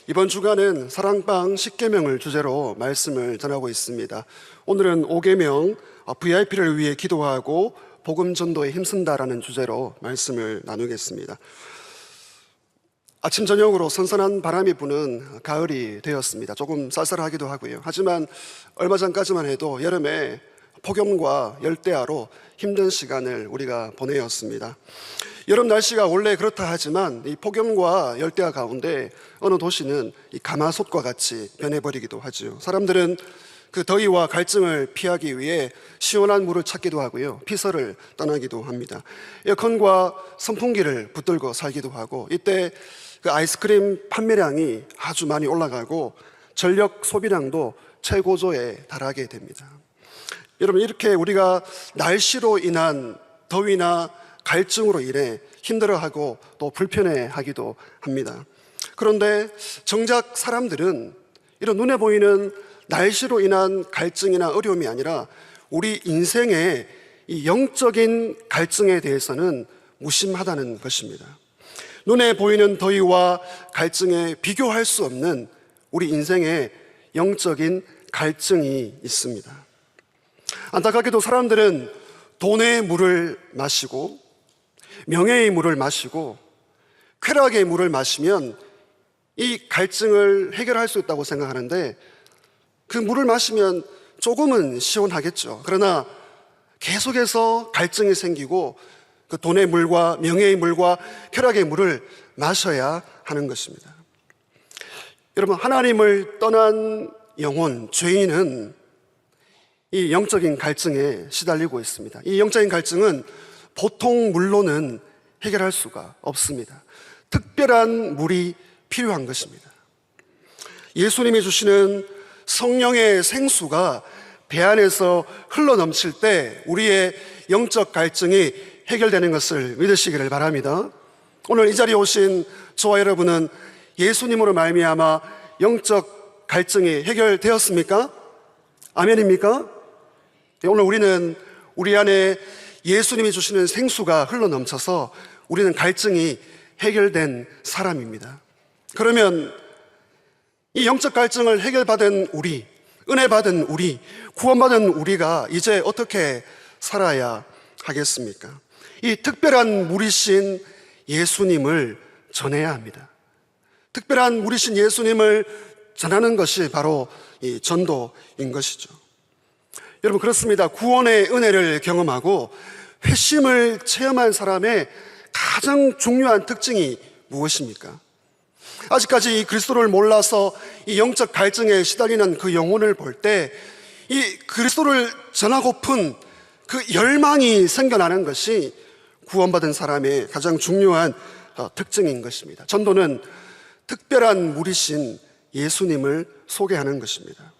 이번 주간은 사랑방 10계명을 주제로 말씀을 전하고 있습니다. 오늘은 5계명 VIP를 위해 기도하고 복음 전도에 힘쓴다라는 주제로 말씀을 나누겠습니다. 아침 저녁으로 선선한 바람이 부는 가을이 되었습니다. 조금 쌀쌀하기도 하고요. 하지만 얼마 전까지만 해도 여름에 폭염과 열대야로 힘든 시간을 우리가 보내었습니다. 여름 날씨가 원래 그렇다 하지만 이 폭염과 열대야 가운데 어느 도시는 이 가마솥과 같이 변해버리기도 하죠. 사람들은 그 더위와 갈증을 피하기 위해 시원한 물을 찾기도 하고요, 피서를 떠나기도 합니다. 에어컨과 선풍기를 붙들고 살기도 하고, 이때 그 아이스크림 판매량이 아주 많이 올라가고 전력 소비량도 최고조에 달하게 됩니다. 여러분, 이렇게 우리가 날씨로 인한 더위나 갈증으로 인해 힘들어하고 또 불편해하기도 합니다. 그런데 정작 사람들은 이런 눈에 보이는 날씨로 인한 갈증이나 어려움이 아니라 우리 인생의 이 영적인 갈증에 대해서는 무심하다는 것입니다. 눈에 보이는 더위와 갈증에 비교할 수 없는 우리 인생의 영적인 갈증이 있습니다. 안타깝게도 사람들은 돈의 물을 마시고 명예의 물을 마시고 쾌락의 물을 마시면 이 갈증을 해결할 수 있다고 생각하는데, 그 물을 마시면 조금은 시원하겠죠. 그러나 계속해서 갈증이 생기고 그 돈의 물과 명예의 물과 쾌락의 물을 마셔야 하는 것입니다. 여러분, 하나님을 떠난 영혼, 죄인은 이 영적인 갈증에 시달리고 있습니다. 이 영적인 갈증은 보통 물로는 해결할 수가 없습니다. 특별한 물이 필요한 것입니다. 예수님이 주시는 성령의 생수가 배 안에서 흘러넘칠 때 우리의 영적 갈증이 해결되는 것을 믿으시기를 바랍니다. 오늘 이 자리에 오신 저와 여러분은 예수님으로 말미암아 영적 갈증이 해결되었습니까? 아멘입니까? 오늘 우리는 우리 안에 예수님이 주시는 생수가 흘러넘쳐서 우리는 갈증이 해결된 사람입니다. 그러면 이 영적 갈증을 해결받은 우리, 은혜 받은 우리, 구원받은 우리가 이제 어떻게 살아야 하겠습니까? 이 특별한 물이신 예수님을 전해야 합니다. 특별한 물이신 예수님을 전하는 것이 바로 이 전도인 것이죠. 여러분, 그렇습니다. 구원의 은혜를 경험하고 회심을 체험한 사람의 가장 중요한 특징이 무엇입니까? 아직까지 이 그리스도를 몰라서 이 영적 갈증에 시달리는 그 영혼을 볼 때 이 그리스도를 전하고픈 그 열망이 생겨나는 것이 구원받은 사람의 가장 중요한 특징인 것입니다. 전도는 특별한 물이신 예수님을 소개하는 것입니다.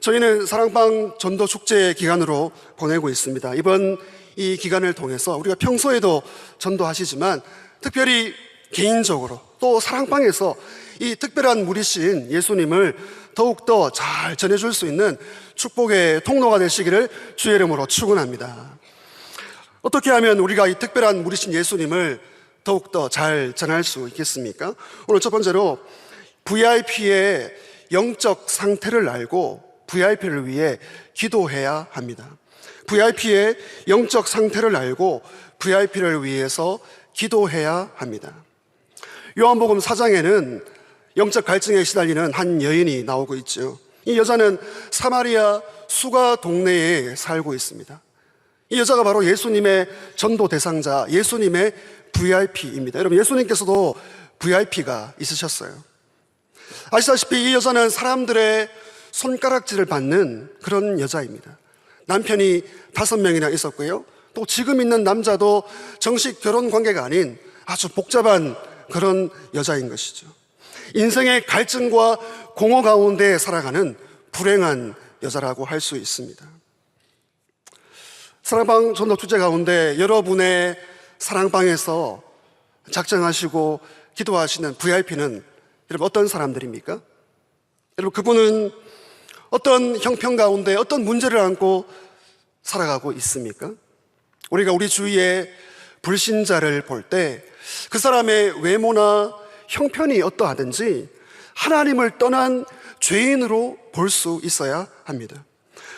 저희는 사랑방 전도 축제 기간으로 보내고 있습니다. 이번 이 기간을 통해서 우리가 평소에도 전도하시지만 특별히 개인적으로 또 사랑방에서 이 특별한 물이신 예수님을 더욱더 잘 전해줄 수 있는 축복의 통로가 되시기를 주의 이름으로 축원합니다. 어떻게 하면 우리가 이 특별한 물이신 예수님을 더욱더 잘 전할 수 있겠습니까? 오늘 첫 번째로 VIP의 영적 상태를 알고 VIP를 위해 기도해야 합니다. VIP의 영적 상태를 알고 VIP를 위해서 기도해야 합니다. 요한복음 4장에는 영적 갈증에 시달리는 한 여인이 나오고 있죠. 이 여자는 사마리아 수가 동네에 살고 있습니다. 이 여자가 바로 예수님의 전도 대상자, 예수님의 VIP입니다. 여러분, 예수님께서도 VIP가 있으셨어요. 아시다시피 이 여자는 사람들의 손가락질을 받는 그런 여자입니다. 남편이 5명이나 있었고요, 또 지금 있는 남자도 정식 결혼 관계가 아닌 아주 복잡한 그런 여자인 것이죠. 인생의 갈증과 공허 가운데 살아가는 불행한 여자라고 할 수 있습니다. 사랑방 전도 축제 가운데 여러분의 사랑방에서 작정하시고 기도하시는 VIP는 여러분 어떤 사람들입니까? 여러분, 그분은 어떤 형편 가운데 어떤 문제를 안고 살아가고 있습니까? 우리가 우리 주위에 불신자를 볼 때 그 사람의 외모나 형편이 어떠하든지 하나님을 떠난 죄인으로 볼 수 있어야 합니다.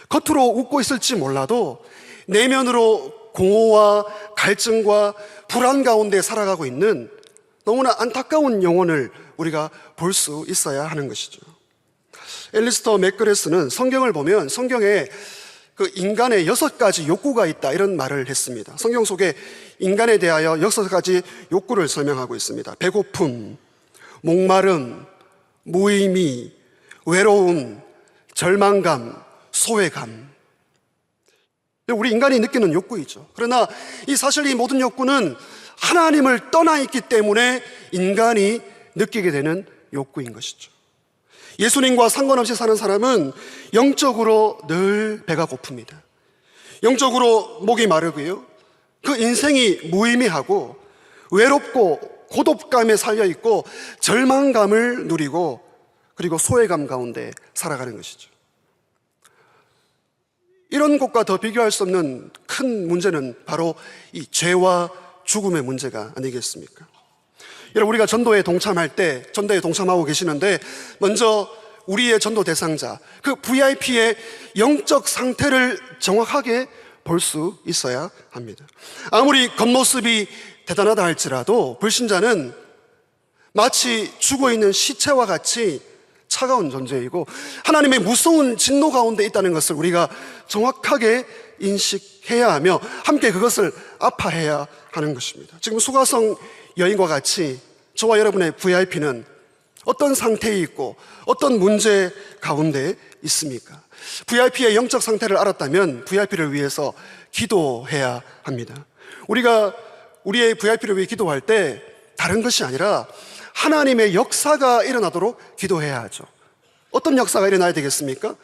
겉으로 웃고 있을지 몰라도 내면으로 공허와 갈증과 불안 가운데 살아가고 있는 너무나 안타까운 영혼을 우리가 볼 수 있어야 하는 것이죠. 앨리스터 맥그레스는 성경을 보면 성경에 그 인간의 6가지 욕구가 있다 이런 말을 했습니다. 성경 속에 인간에 대하여 6가지 욕구를 설명하고 있습니다. 배고픔, 목마름, 무의미, 외로움, 절망감, 소외감. 우리 인간이 느끼는 욕구이죠. 그러나 사실 이 모든 욕구는 하나님을 떠나 있기 때문에 인간이 느끼게 되는 욕구인 것이죠. 예수님과 상관없이 사는 사람은 영적으로 늘 배가 고픕니다. 영적으로 목이 마르고요. 그 인생이 무의미하고 외롭고 고독감에 살려있고 절망감을 누리고 그리고 소외감 가운데 살아가는 것이죠. 이런 것과 더 비교할 수 없는 큰 문제는 바로 이 죄와 죽음의 문제가 아니겠습니까? 여러분, 우리가 전도에 동참할 때, 전도에 동참하고 계시는데 먼저 우리의 전도 대상자, 그 VIP의 영적 상태를 정확하게 볼 수 있어야 합니다. 아무리 겉모습이 대단하다 할지라도 불신자는 마치 죽어있는 시체와 같이 차가운 존재이고 하나님의 무서운 진노 가운데 있다는 것을 우리가 정확하게 인식해야 하며 함께 그것을 아파해야 하는 것입니다. 지금 수가성 여인과 같이 저와 여러분의 VIP는 어떤 상태에 있고 어떤 문제 가운데 있습니까? VIP의 영적 상태를 알았다면 VIP를 위해서 기도해야 합니다. 우리가 우리의 VIP를 위해 기도할 때 다른 것이 아니라 하나님의 역사가 일어나도록 기도해야 하죠. 어떤 역사가 일어나야 되겠습니까?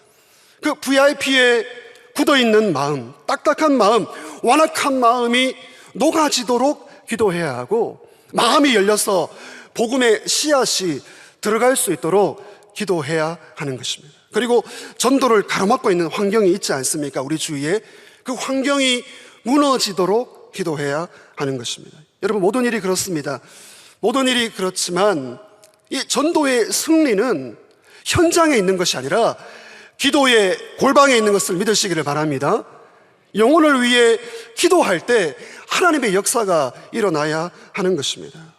그 VIP의 굳어있는 마음, 딱딱한 마음, 완악한 마음이 녹아지도록 기도해야 하고 마음이 열려서 복음의 씨앗이 들어갈 수 있도록 기도해야 하는 것입니다. 그리고 전도를 가로막고 있는 환경이 있지 않습니까? 우리 주위에 그 환경이 무너지도록 기도해야 하는 것입니다. 여러분, 모든 일이 그렇습니다. 모든 일이 그렇지만 이 전도의 승리는 현장에 있는 것이 아니라 기도의 골방에 있는 것을 믿으시기를 바랍니다. 영혼을 위해 기도할 때 하나님의 역사가 일어나야 하는 것입니다.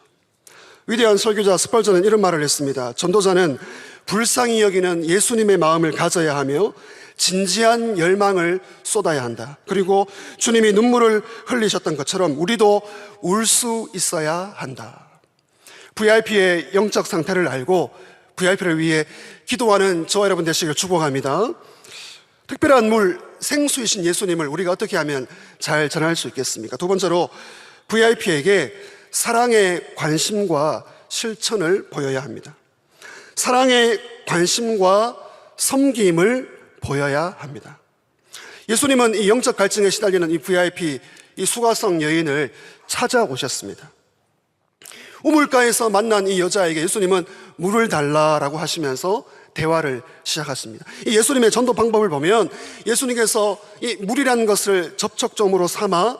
위대한 설교자 스펄전은 이런 말을 했습니다. 전도자는 불쌍히 여기는 예수님의 마음을 가져야 하며 진지한 열망을 쏟아야 한다. 그리고 주님이 눈물을 흘리셨던 것처럼 우리도 울 수 있어야 한다. VIP의 영적 상태를 알고 VIP를 위해 기도하는 저와 여러분 되시길 축복합니다. 특별한 물, 생수이신 예수님을 우리가 어떻게 하면 잘 전할 수 있겠습니까? 두 번째로 VIP에게 사랑의 관심과 실천을 보여야 합니다. 사랑의 관심과 섬김을 보여야 합니다. 예수님은 이 영적 갈증에 시달리는 이 VIP, 이 수가성 여인을 찾아오셨습니다. 우물가에서 만난 이 여자에게 예수님은 물을 달라라고 하시면서 대화를 시작하십니다. 이 예수님의 전도 방법을 보면 예수님께서 이 물이라는 것을 접촉점으로 삼아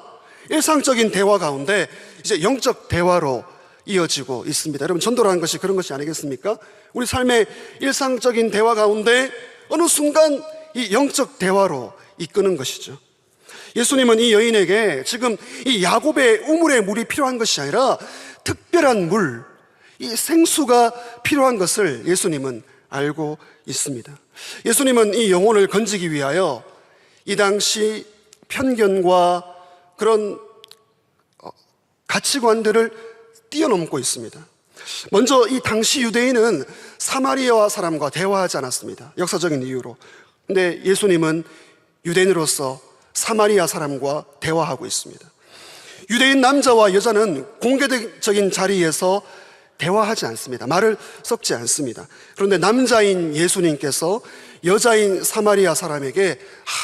일상적인 대화 가운데 이제 영적 대화로 이어지고 있습니다. 여러분, 전도라는 것이 그런 것이 아니겠습니까? 우리 삶의 일상적인 대화 가운데 어느 순간 이 영적 대화로 이끄는 것이죠. 예수님은 이 여인에게 지금 이 야곱의 우물의 물이 필요한 것이 아니라 특별한 물, 이 생수가 필요한 것을 예수님은 알고 있습니다. 예수님은 이 영혼을 건지기 위하여 이 당시 편견과 그런 가치관들을 뛰어넘고 있습니다. 먼저 이 당시 유대인은 사마리아 사람과 대화하지 않았습니다. 역사적인 이유로. 근데 예수님은 유대인으로서 사마리아 사람과 대화하고 있습니다. 유대인 남자와 여자는 공개적인 자리에서 대화하지 않습니다. 말을 섞지 않습니다. 그런데 남자인 예수님께서 여자인 사마리아 사람에게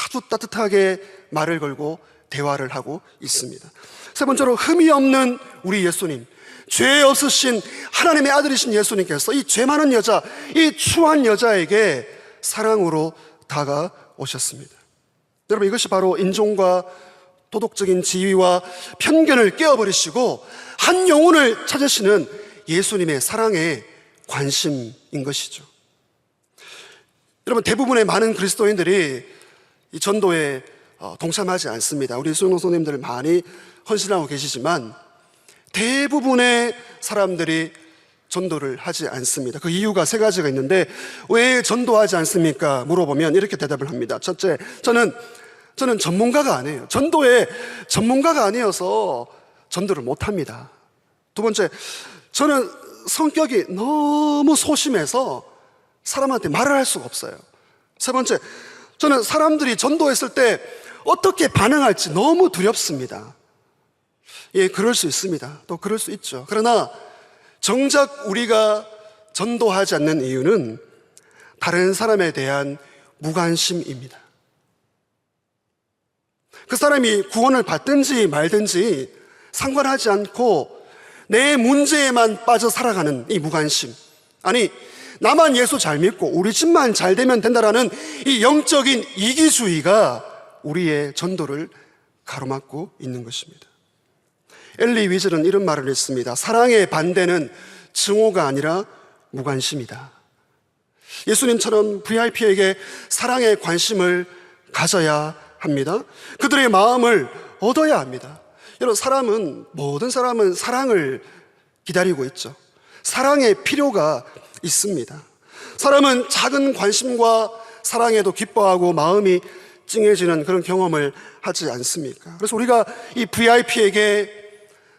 아주 따뜻하게 말을 걸고 대화를 하고 있습니다. 세 번째로 흠이 없는 우리 예수님, 죄 없으신 하나님의 아들이신 예수님께서 이 죄 많은 여자, 이 추한 여자에게 사랑으로 다가오셨습니다. 여러분, 이것이 바로 인종과 도덕적인 지위와 편견을 깨어버리시고 한 영혼을 찾으시는 예수님의 사랑의 관심입니다. 것이죠. 여러분, 대부분의 많은 그리스도인들이 이 전도에 동참하지 않습니다. 우리 수용노소님들 많이 헌신하고 계시지만 대부분의 사람들이 전도를 하지 않습니다. 그 이유가 세 가지가 있는데 왜 전도하지 않습니까? 물어보면 이렇게 대답을 합니다. 첫째, 저는 전문가가 아니에요. 전도에 전문가가 아니어서 전도를 못합니다. 두 번째, 저는 성격이 너무 소심해서 사람한테 말을 할 수가 없어요. 세 번째, 저는 사람들이 전도했을 때 어떻게 반응할지 너무 두렵습니다. 예, 그럴 수 있습니다. 또 그럴 수 있죠. 그러나 정작 우리가 전도하지 않는 이유는 다른 사람에 대한 무관심입니다. 그 사람이 구원을 받든지 말든지 상관하지 않고 내 문제에만 빠져 살아가는 이 무관심. 아니, 나만 예수 잘 믿고 우리 집만 잘 되면 된다라는 이 영적인 이기주의가 우리의 전도를 가로막고 있는 것입니다. 엘리 위즐은 이런 말을 했습니다. 사랑의 반대는 증오가 아니라 무관심이다. 예수님처럼 VIP에게 사랑의 관심을 가져야 합니다. 그들의 마음을 얻어야 합니다. 여러분, 모든 사람은 사랑을 기다리고 있죠. 사랑의 필요가 있습니다. 사람은 작은 관심과 사랑에도 기뻐하고 마음이 찡해지는 그런 경험을 하지 않습니까? 그래서 우리가 이 VIP에게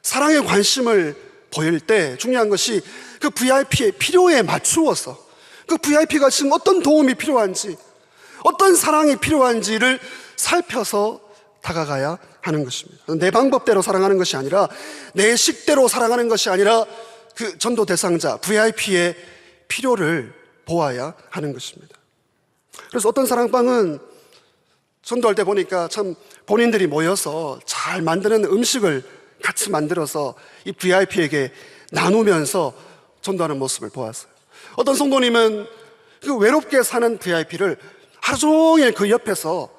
사랑의 관심을 보일 때 중요한 것이 그 VIP의 필요에 맞추어서 그 VIP가 지금 어떤 도움이 필요한지, 어떤 사랑이 필요한지를 살펴서 다가가야 하는 것입니다. 내 방법대로 사랑하는 것이 아니라, 내 식대로 사랑하는 것이 아니라 그 전도 대상자 VIP의 필요를 보아야 하는 것입니다. 그래서 어떤 사랑방은 전도할 때 보니까 참 본인들이 모여서 잘 만드는 음식을 같이 만들어서 이 VIP에게 나누면서 전도하는 모습을 보았어요. 어떤 성도님은 그 외롭게 사는 VIP를 하루 종일 그 옆에서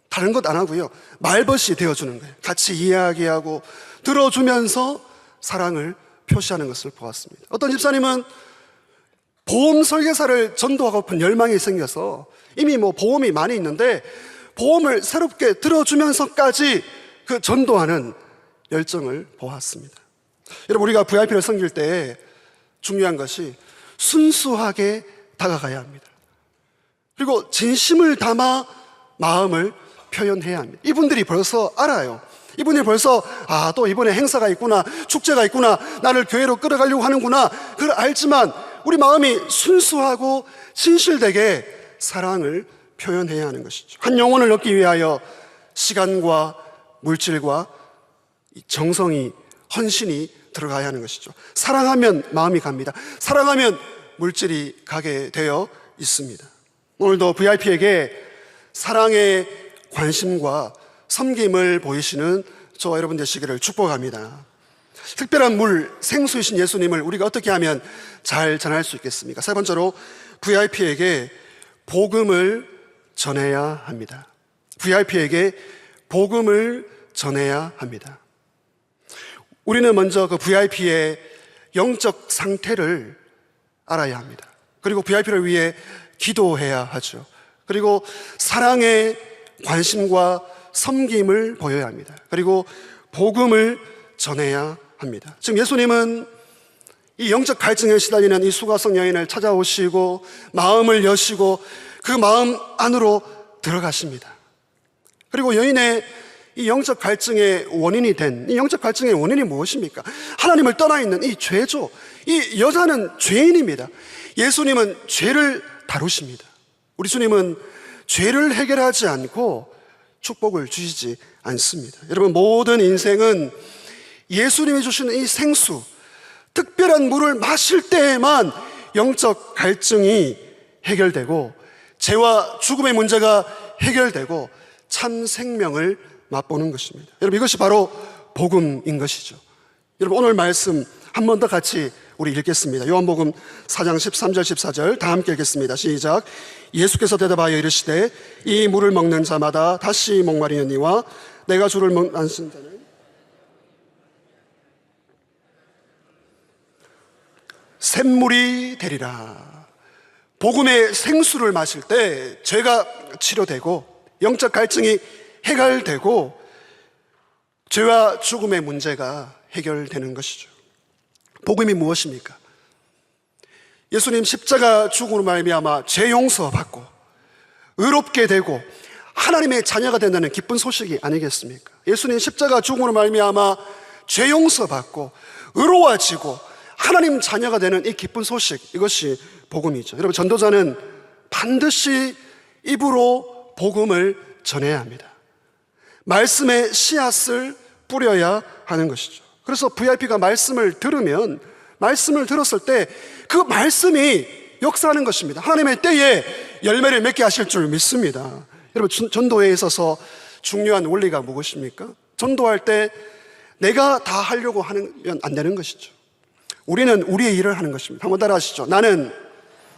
다른 것 안 하고요, 말벗이 되어주는 거예요. 같이 이야기하고 들어주면서 사랑을 표시하는 것을 보았습니다. 어떤 집사님은 보험 설계사를 전도하고픈 열망이 생겨서 이미 보험이 많이 있는데 보험을 새롭게 들어주면서까지 그 전도하는 열정을 보았습니다. 여러분, 우리가 VIP를 섬길 때 중요한 것이 순수하게 다가가야 합니다. 그리고 진심을 담아 마음을 표현해야 합니다. 이분들이 벌써 알아요. 이분들이 벌써 또 이번에 행사가 있구나, 축제가 있구나, 나를 교회로 끌어가려고 하는구나, 그걸 알지만 우리 마음이 순수하고 진실되게 사랑을 표현해야 하는 것이죠. 한 영혼을 얻기 위하여 시간과 물질과 정성이, 헌신이 들어가야 하는 것이죠. 사랑하면 마음이 갑니다. 사랑하면 물질이 가게 되어 있습니다. 오늘도 VIP에게 사랑의 관심과 섬김을 보이시는 저와 여러분 되시기를 축복합니다. 특별한 물, 생수이신 예수님을 우리가 어떻게 하면 잘 전할 수 있겠습니까? 세 번째로 VIP에게 복음을 전해야 합니다. VIP에게 복음을 전해야 합니다. 우리는 먼저 그 VIP의 영적 상태를 알아야 합니다. 그리고 VIP를 위해 기도해야 하죠. 그리고 사랑의 관심과 섬김을 보여야 합니다. 그리고 복음을 전해야 합니다. 지금 예수님은 이 영적 갈증에 시달리는 이 수가성 여인을 찾아오시고 마음을 여시고 그 마음 안으로 들어가십니다. 그리고 여인의 이 영적 갈증의 원인이 된, 이 영적 갈증의 원인이 무엇입니까? 하나님을 떠나 있는 이 죄죠. 이 여자는 죄인입니다. 예수님은 죄를 다루십니다. 우리 주님은 죄를 해결하지 않고 축복을 주시지 않습니다. 여러분, 모든 인생은 예수님이 주시는 이 생수, 특별한 물을 마실 때에만 영적 갈증이 해결되고 죄와 죽음의 문제가 해결되고 참 생명을 맛보는 것입니다. 여러분, 이것이 바로 복음인 것이죠. 여러분, 오늘 말씀 한 번 더 같이 우리 읽겠습니다. 요한복음 4장 13절 14절 다 함께 읽겠습니다. 시작. 예수께서 대답하여 이르시되 이 물을 먹는 자마다 다시 목마르느니와 내가 주를 안신 자는 샘물이 되리라. 복음의 생수를 마실 때 죄가 치료되고 영적 갈증이 해결되고 죄와 죽음의 문제가 해결되는 것이죠. 복음이 무엇입니까? 예수님 십자가 죽음으로 말미암아 죄 용서받고 의롭게 되고 하나님의 자녀가 된다는 기쁜 소식이 아니겠습니까? 예수님 십자가 죽음으로 말미암아 죄 용서받고 의로워지고 하나님 자녀가 되는 이 기쁜 소식, 이것이 복음이죠. 여러분, 전도자는 반드시 입으로 복음을 전해야 합니다. 말씀의 씨앗을 뿌려야 하는 것이죠. 그래서 VIP가 말씀을 들으면, 말씀을 들었을 때 그 말씀이 역사하는 것입니다. 하나님의 때에 열매를 맺게 하실 줄 믿습니다. 여러분, 전도에 있어서 중요한 원리가 무엇입니까? 전도할 때 내가 다 하려고 하면 안 되는 것이죠. 우리는 우리의 일을 하는 것입니다. 한번 따라 하시죠. 나는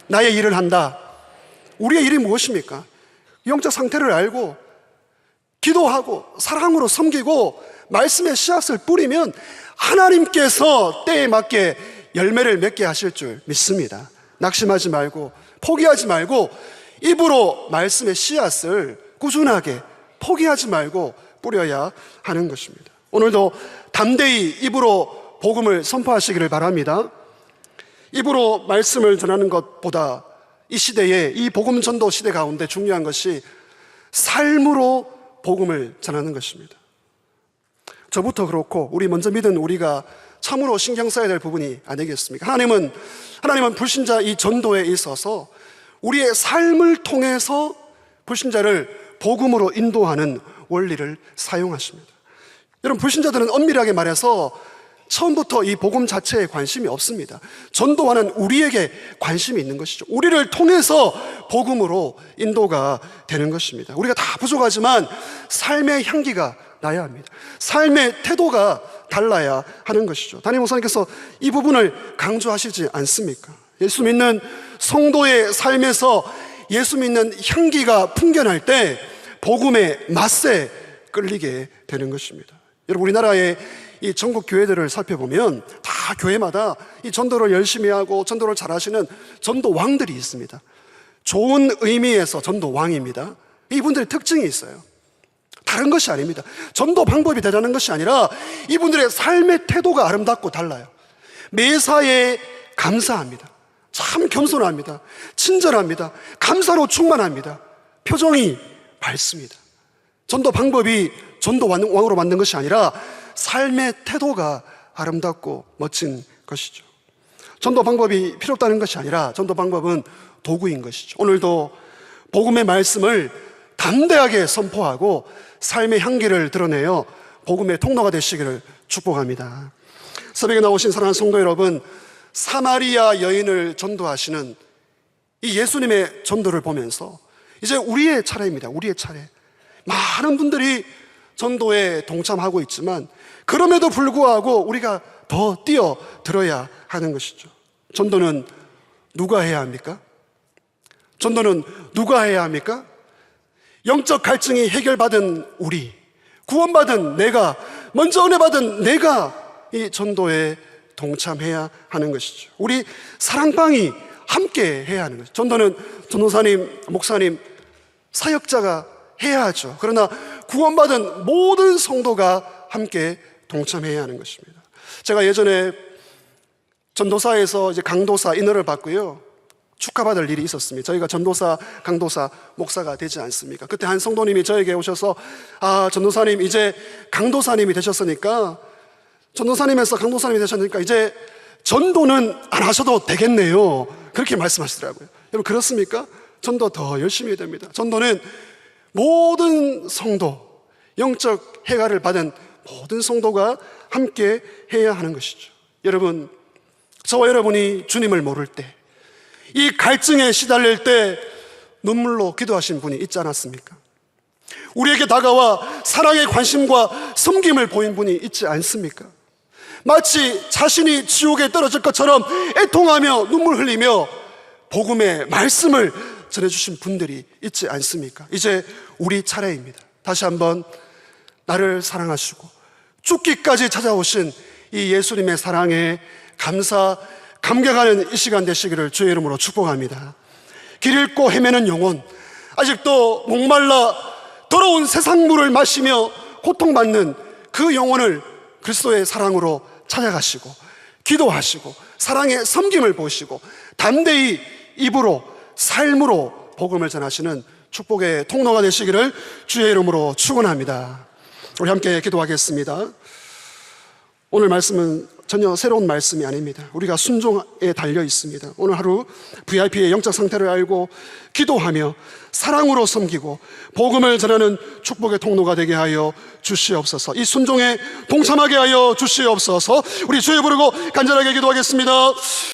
나의 일을 한다. 우리의 일이 무엇입니까? 영적 상태를 알고 기도하고 사랑으로 섬기고 말씀의 씨앗을 뿌리면 하나님께서 때에 맞게 열매를 맺게 하실 줄 믿습니다. 낙심하지 말고 포기하지 말고 입으로 말씀의 씨앗을 꾸준하게 포기하지 말고 뿌려야 하는 것입니다. 오늘도 담대히 입으로 복음을 선포하시기를 바랍니다. 입으로 말씀을 전하는 것보다 이 시대에, 이 복음 전도 시대 가운데 중요한 것이 삶으로 복음을 전하는 것입니다. 저부터 그렇고 우리 먼저 믿은 우리가 참으로 신경 써야 될 부분이 아니겠습니까? 하나님은 불신자 이 전도에 있어서 우리의 삶을 통해서 불신자를 복음으로 인도하는 원리를 사용하십니다. 여러분, 불신자들은 엄밀하게 말해서 처음부터 이 복음 자체에 관심이 없습니다. 전도하는 우리에게 관심이 있는 것이죠. 우리를 통해서 복음으로 인도가 되는 것입니다. 우리가 다 부족하지만 삶의 향기가 나야 합니다. 삶의 태도가 달라야 하는 것이죠. 담임 목사님께서 이 부분을 강조하시지 않습니까? 예수 믿는 성도의 삶에서 예수 믿는 향기가 풍겨날 때 복음의 맛에 끌리게 되는 것입니다. 여러분, 우리나라의 이 전국 교회들을 살펴보면 다 교회마다 이 전도를 열심히 하고 전도를 잘하시는 전도왕들이 있습니다. 좋은 의미에서 전도왕입니다. 이분들의 특징이 있어요. 다른 것이 아닙니다. 전도 방법이 대단한 것이 아니라 이분들의 삶의 태도가 아름답고 달라요. 매사에 감사합니다. 참 겸손합니다. 친절합니다. 감사로 충만합니다. 표정이 밝습니다. 전도 방법이 전도왕으로 만든 것이 아니라 삶의 태도가 아름답고 멋진 것이죠. 전도 방법이 필요 없다는 것이 아니라 전도 방법은 도구인 것이죠. 오늘도 복음의 말씀을 담대하게 선포하고 삶의 향기를 드러내어 복음의 통로가 되시기를 축복합니다. 새벽에 나오신 사랑하는 성도 여러분, 사마리아 여인을 전도하시는 이 예수님의 전도를 보면서 이제 우리의 차례입니다. 우리의 차례. 많은 분들이 전도에 동참하고 있지만 그럼에도 불구하고 우리가 더 뛰어들어야 하는 것이죠. 전도는 누가 해야 합니까? 전도는 누가 해야 합니까? 영적 갈증이 해결받은 우리, 구원받은 내가, 먼저 은혜받은 내가 이 전도에 동참해야 하는 것이죠. 우리 사랑방이 함께 해야 하는 것이죠. 전도는 전도사님, 목사님, 사역자가 해야 하죠. 그러나 구원받은 모든 성도가 함께 동참해야 하는 것입니다. 제가 예전에 전도사에서 이제 강도사 인허를 받고요, 축하받을 일이 있었습니다. 저희가 전도사, 강도사, 목사가 되지 않습니까? 그때 한 성도님이 저에게 오셔서, 전도사님 이제 강도사님이 되셨으니까, 전도사님에서 강도사님이 되셨으니까 이제 전도는 안 하셔도 되겠네요. 그렇게 말씀하시더라고요. 여러분, 그렇습니까? 전도 더 열심히 해야 됩니다. 전도는 모든 성도, 영적 해가를 받은 모든 성도가 함께 해야 하는 것이죠. 여러분, 저와 여러분이 주님을 모를 때, 이 갈증에 시달릴 때 눈물로 기도하신 분이 있지 않았습니까? 우리에게 다가와 사랑의 관심과 섬김을 보인 분이 있지 않습니까? 마치 자신이 지옥에 떨어질 것처럼 애통하며 눈물 흘리며 복음의 말씀을 전해주신 분들이 있지 않습니까? 이제 우리 차례입니다. 다시 한번 나를 사랑하시고 죽기까지 찾아오신 이 예수님의 사랑에 감격하는 이 시간 되시기를 주의 이름으로 축복합니다. 길 잃고 헤매는 영혼, 아직도 목말라 더러운 세상 물을 마시며 고통받는 그 영혼을 그리스도의 사랑으로 찾아가시고 기도하시고 사랑의 섬김을 보시고 담대히 입으로 삶으로 복음을 전하시는 축복의 통로가 되시기를 주의 이름으로 축원합니다. 우리 함께 기도하겠습니다. 오늘 말씀은 전혀 새로운 말씀이 아닙니다. 우리가 순종에 달려 있습니다. 오늘 하루 VIP의 영적 상태를 알고 기도하며 사랑으로 섬기고 복음을 전하는 축복의 통로가 되게 하여 주시옵소서. 이 순종에 동참하게 하여 주시옵소서. 우리 주여 부르고 간절하게 기도하겠습니다.